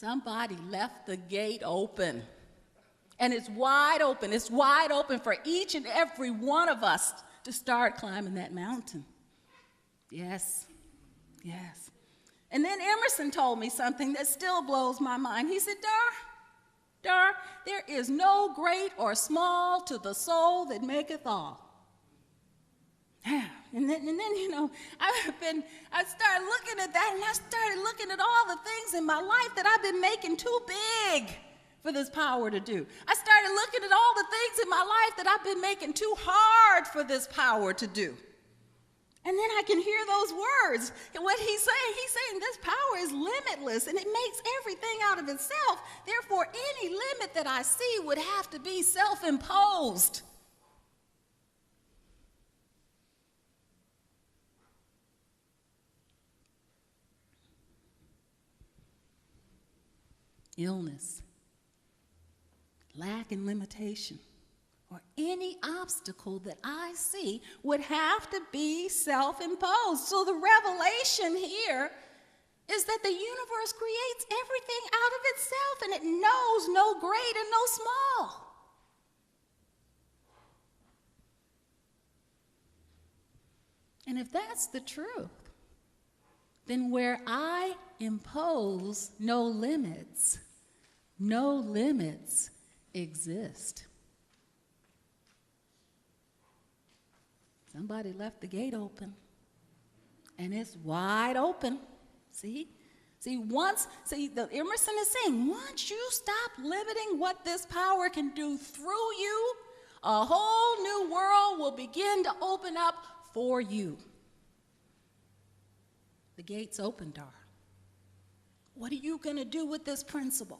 Somebody left the gate open. And it's wide open. It's wide open for each and every one of us to start climbing that mountain. Yes, yes. And then Emerson told me something that still blows my mind. He said, Dar, there is no great or small to the soul that maketh all. And then I started looking at that, and I started looking at all the things in my life that I've been making too big for this power to do. I started looking at all the things in my life that I've been making too hard for this power to do. And then I can hear those words. And what he's saying this power is limitless, and it makes everything out of itself. Therefore, any limit that I see would have to be self-imposed. Illness, lack and limitation, or any obstacle that I see would have to be self-imposed. So the revelation here is that the universe creates everything out of itself, and it knows no great and no small. And if that's the truth, then where I impose no limits exist. Somebody left the gate open, and it's wide open. Emerson is saying, once you stop limiting what this power can do through you, a whole new world will begin to open up for you. The gate's open, Dar. What are you going to do with this principle?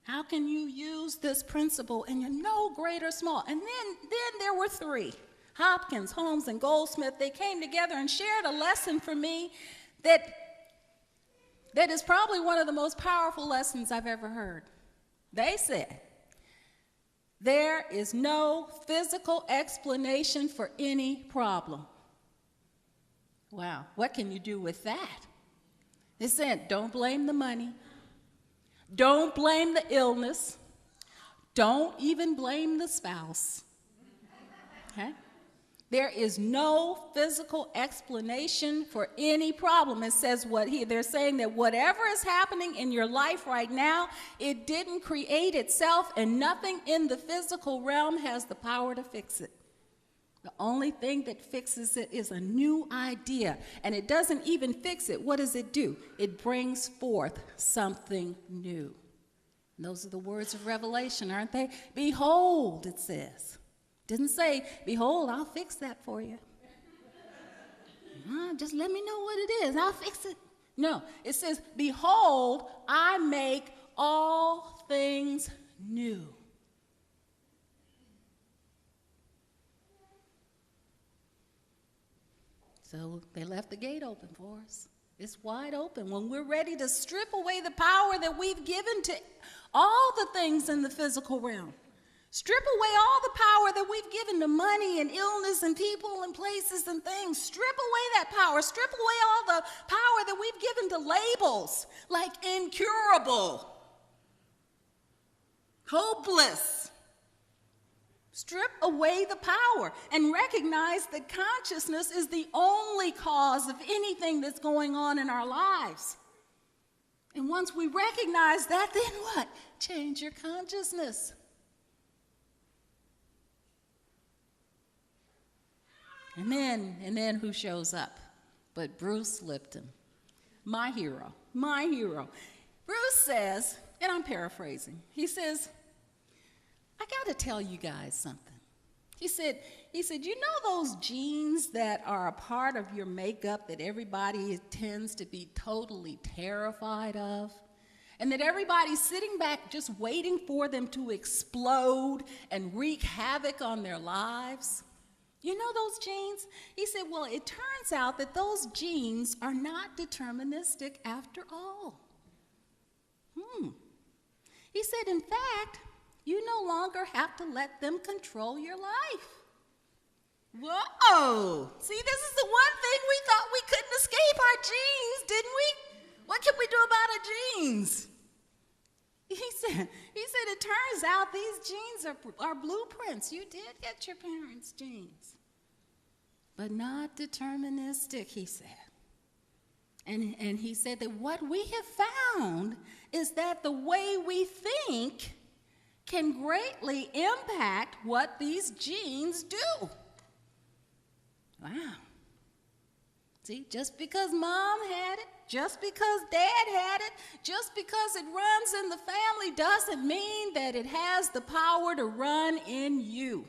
How can you use this principle in your no great or small? And then there were three, Hopkins, Holmes, and Goldsmith. They came together and shared a lesson for me that is probably one of the most powerful lessons I've ever heard. They said, there is no physical explanation for any problem. Wow, what can you do with that? They said, don't blame the money. Don't blame the illness. Don't even blame the spouse. Okay? There is no physical explanation for any problem. It says they're saying that whatever is happening in your life right now, it didn't create itself, and nothing in the physical realm has the power to fix it. The only thing that fixes it is a new idea, and it doesn't even fix it. What does it do? It brings forth something new. And those are the words of Revelation, aren't they? Behold, it says. Didn't say, behold, I'll fix that for you. Just let me know what it is. I'll fix it. No, it says, behold, I make all things new. So they left the gate open for us. It's wide open. When we're ready to strip away the power that we've given to all the things in the physical realm, strip away all the power that we've given to money and illness and people and places and things. Strip away that power. Strip away all the power that we've given to labels like incurable, hopeless. Strip away the power and recognize that consciousness is the only cause of anything that's going on in our lives. And once we recognize that, then what? Change your consciousness. And then who shows up? But Bruce Lipton, my hero. Bruce says, and I'm paraphrasing, he says, I got to tell you guys something. He said, you know those genes that are a part of your makeup that everybody tends to be totally terrified of? And that everybody's sitting back just waiting for them to explode and wreak havoc on their lives? You know those genes? He said, well, it turns out that those genes are not deterministic after all. He said, in fact, you no longer have to let them control your life. Whoa! See, this is the one thing we thought we couldn't escape our genes, didn't we? What can we do about our genes? He said, it turns out these genes are blueprints. You did get your parents' genes, but not deterministic, he said. And he said that what we have found is that the way we think can greatly impact what these genes do. Wow. See, just because mom had it, just because dad had it, just because it runs in the family doesn't mean that it has the power to run in you.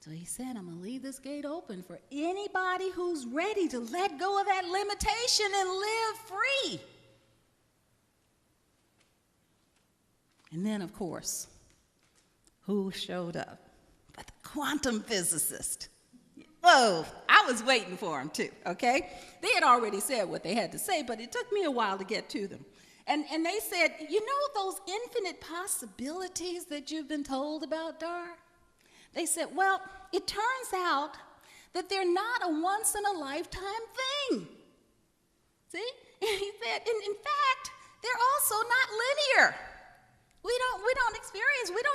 So he said, I'm going to leave this gate open for anybody who's ready to let go of that limitation and live free. And then, of course, who showed up? But the quantum physicist. Whoa, I was waiting for him too, okay? They had already said what they had to say, but it took me a while to get to them. And they said, you know those infinite possibilities that you've been told about, Dar? They said, well, it turns out that they're not a once-in-a-lifetime thing. See? And he said, in fact, they're also not linear. We don't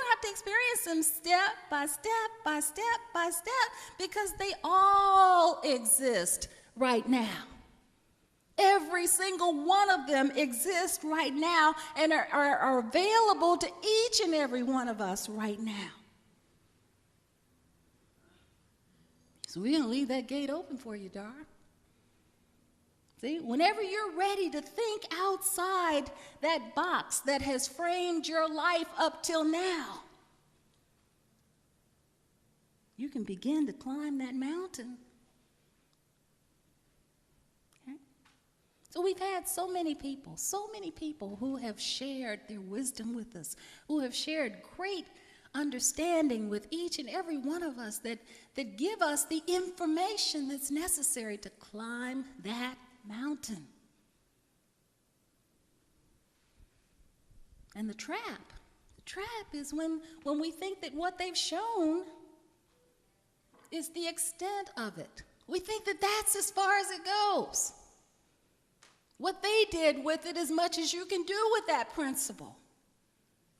have to experience them step by step by step by step, because they all exist right now. Every single one of them exists right now and are available to each and every one of us right now. So we're going to leave that gate open for you, Dar. See, whenever you're ready to think outside that box that has framed your life up till now, you can begin to climb that mountain. Okay? So we've had so many people who have shared their wisdom with us, who have shared great understanding with each and every one of us that give us the information that's necessary to climb that mountain. And the trap is when we think that what they've shown is the extent of it. We think that that's as far as it goes. What they did with it as much as you can do with that principle.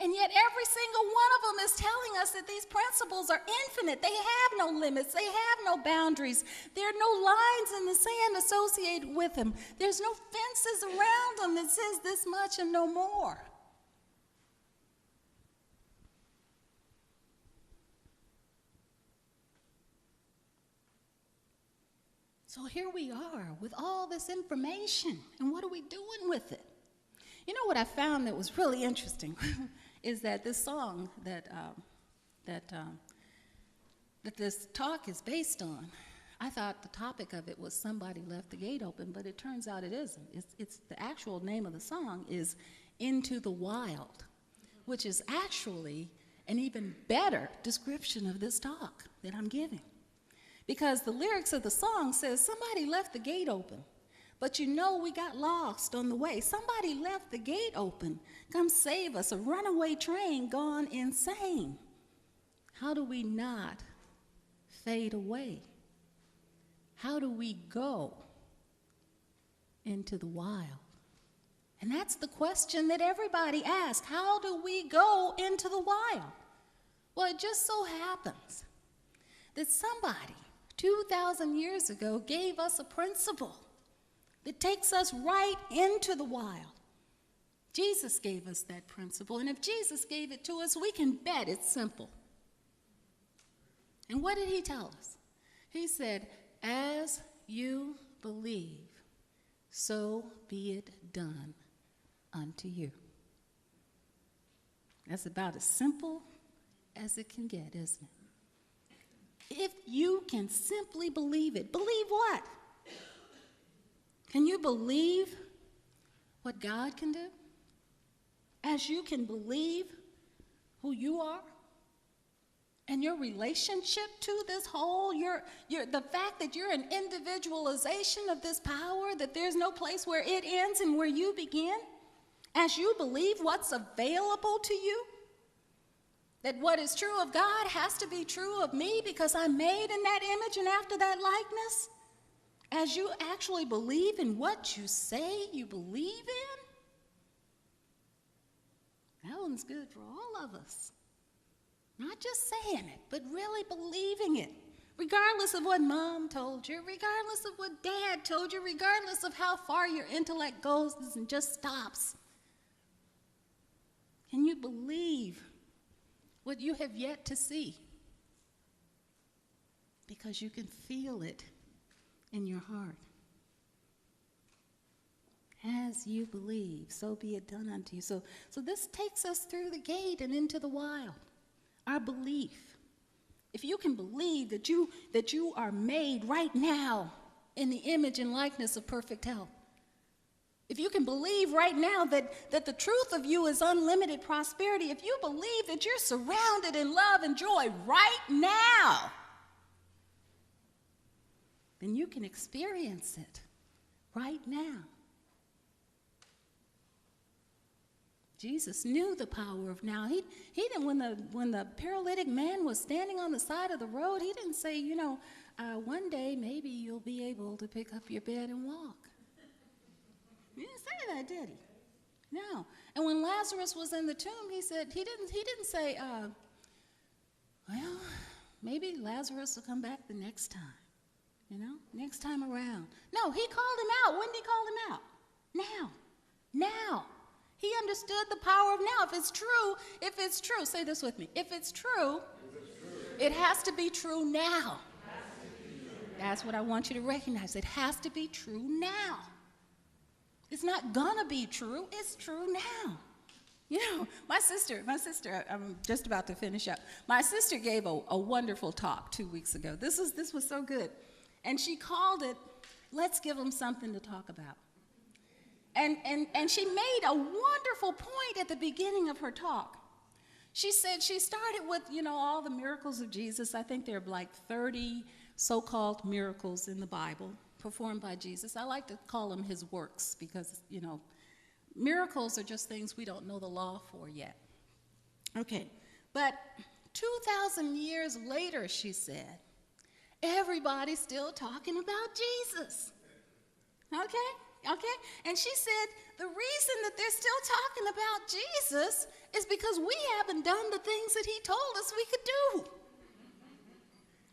And yet every single one of them is telling us that these principles are infinite. They have no limits. They have no boundaries. There are no lines in the sand associated with them. There's no fences around them that says this much and no more. So here we are with all this information, and what are we doing with it? You know what I found that was really interesting is that this song that this talk is based on, I thought the topic of it was Somebody Left the Gate Open, but it turns out it isn't. It's the actual name of the song is Into the Wild, which is actually an even better description of this talk that I'm giving. Because the lyrics of the song says, somebody left the gate open, but you know we got lost on the way. Somebody left the gate open. Come save us, a runaway train gone insane. How do we not fade away? How do we go into the wild? And that's the question that everybody asks. How do we go into the wild? Well, it just so happens that somebody 2,000 years ago gave us a principle that takes us right into the wild. Jesus gave us that principle, and if Jesus gave it to us, we can bet it's simple. And what did he tell us? He said, as you believe, so be it done unto you. That's about as simple as it can get, isn't it? If you can simply believe it, believe what? Can you believe what God can do? As you can believe who you are and your relationship to this whole, the fact that you're an individualization of this power, that there's no place where it ends and where you begin, as you believe what's available to you, that what is true of God has to be true of me because I'm made in that image and after that likeness. as you actually believe in what you say you believe in, that one's good for all of us. Not just saying it, but really believing it. Regardless of what mom told you, regardless of what dad told you, regardless of how far your intellect goes and just stops. Can you believe what you have yet to see? Because you can feel it in your heart. As you believe, so be it done unto you. So this takes us through the gate and into the wild. Our belief. If you can believe that you are made right now in the image and likeness of perfect health, if you can believe right now that the truth of you is unlimited prosperity, if you believe that you're surrounded in love and joy right now, then you can experience it right now. Jesus knew the power of now. He didn't, when the paralytic man was standing on the side of the road, he didn't say, one day maybe you'll be able to pick up your bed and walk. He didn't say that, did he? No. And when Lazarus was in the tomb, he didn't say, well, maybe Lazarus will come back the next time, next time around. No, he called him out. When did he call him out? Now. He understood the power of now. If it's true, say this with me. If it's true, it has to be true now. That's what I want you to recognize. It has to be true now. It's not gonna be true, it's true now. My sister, I'm just about to finish up. My sister gave a wonderful talk 2 weeks ago. This was so good. And she called it, Let's Give Them Something to Talk About. And she made a wonderful point at the beginning of her talk. She said she started with, all the miracles of Jesus. I think there are like 30 so-called miracles in the Bible performed by Jesus. I like to call them his works because, miracles are just things we don't know the law for yet. Okay, but 2,000 years later, she said, everybody's still talking about Jesus. Okay? And she said the reason that they're still talking about Jesus is because we haven't done the things that he told us we could do.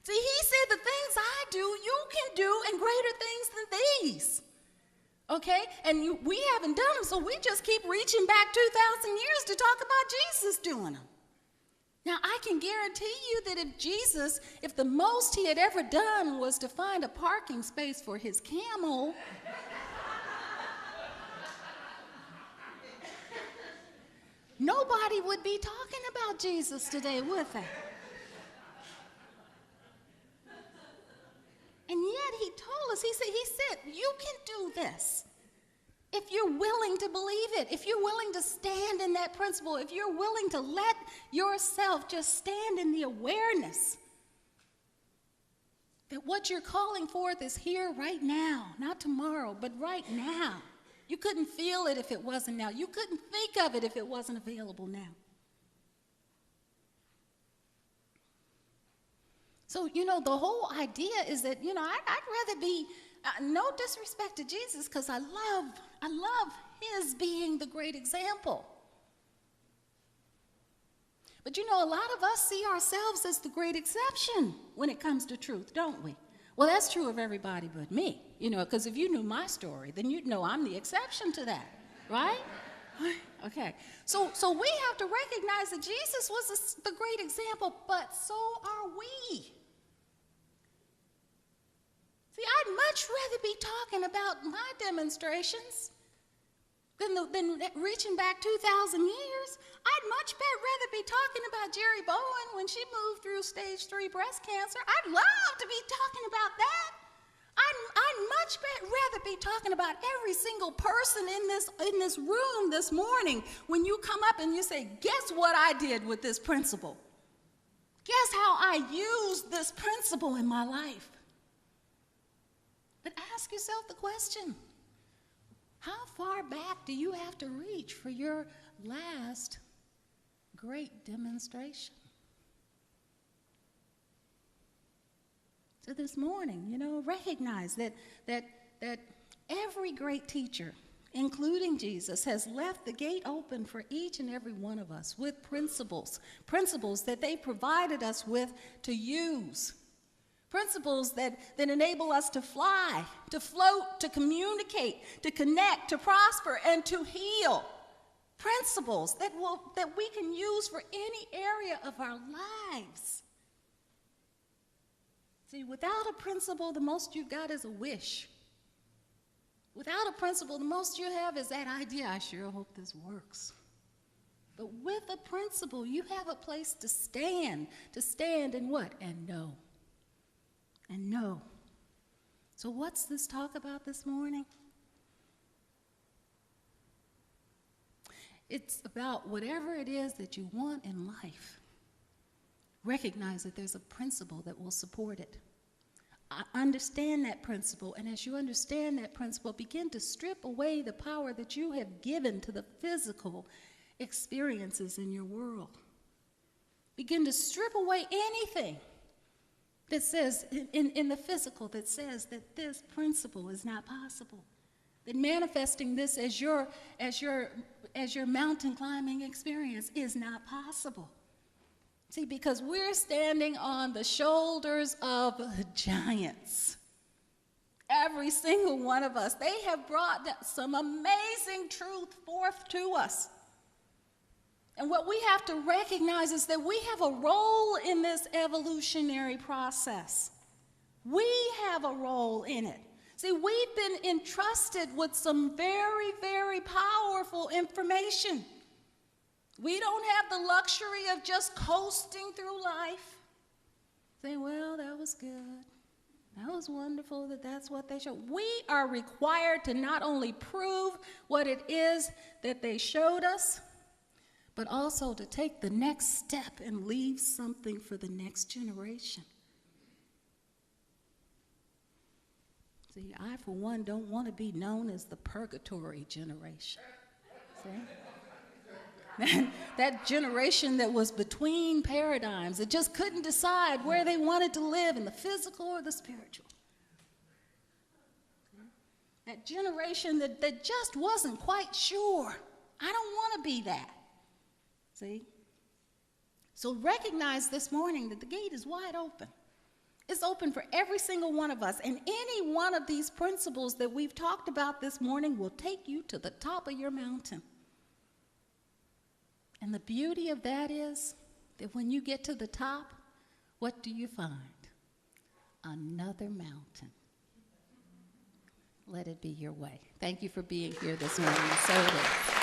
See, he said the things I do, you can do, and greater things than these. Okay? And we haven't done them, so we just keep reaching back 2,000 years to talk about Jesus doing them. Now, I can guarantee you that if the most he had ever done was to find a parking space for his camel, nobody would be talking about Jesus today, would they? And yet he told us, he said, you can do this if you're willing to believe it, if you're willing to stand in that principle, if you're willing to let yourself just stand in the awareness that what you're calling forth is here right now, not tomorrow, but right now. You couldn't feel it if it wasn't now. You couldn't think of it if it wasn't available now. So, the whole idea is that, I'd rather be, no disrespect to Jesus, because I love his being the great example. But, a lot of us see ourselves as the great exception when it comes to truth, don't we? Well, that's true of everybody but me, because if you knew my story, then you'd know I'm the exception to that, right? Okay, so we have to recognize that Jesus was the great example, but so are we. See, I'd much rather be talking about my demonstrations than reaching back 2,000 years. I'd much rather be talking about Jerry Bowen when she moved through stage 3 breast cancer. I'd love to be talking about that. I'd much rather be talking about every single person in this room this morning when you come up and you say, guess what I did with this principle? Guess how I used this principle in my life? But ask yourself the question, how far back do you have to reach for your last great demonstration? So this morning, recognize that every great teacher, including Jesus, has left the gate open for each and every one of us with principles that they provided us with to use, principles that enable us to fly, to float, to communicate, to connect, to prosper, and to heal. Principles that we can use for any area of our lives. See, without a principle, the most you've got is a wish. Without a principle, the most you have is that idea, I sure hope this works. But with a principle, you have a place to stand and what? And know. And know. So what's this talk about this morning? It's about whatever it is that you want in life. Recognize that there's a principle that will support it. Understand that principle, and as you understand that principle, begin to strip away the power that you have given to the physical experiences in your world. Begin to strip away anything that says, in the physical, that says that this principle is not possible. That manifesting this as your mountain climbing experience is not possible. See, because we're standing on the shoulders of giants. Every single one of us. They have brought some amazing truth forth to us. And what we have to recognize is that we have a role in this evolutionary process. We have a role in it. See, we've been entrusted with some very, very powerful information. We don't have the luxury of just coasting through life, saying, well, that was good. That was wonderful that's what they showed. We are required to not only prove what it is that they showed us, but also to take the next step and leave something for the next generation. See, I, for one, don't want to be known as the purgatory generation. See? That generation that was between paradigms, that just couldn't decide where they wanted to live, in the physical or the spiritual. That generation that just wasn't quite sure. I don't want to be that. See? So recognize this morning that the gate is wide open. It's open for every single one of us. And any one of these principles that we've talked about this morning will take you to the top of your mountain. And the beauty of that is that when you get to the top, what do you find? Another mountain. Let it be your way. Thank you for being here this morning. So it is.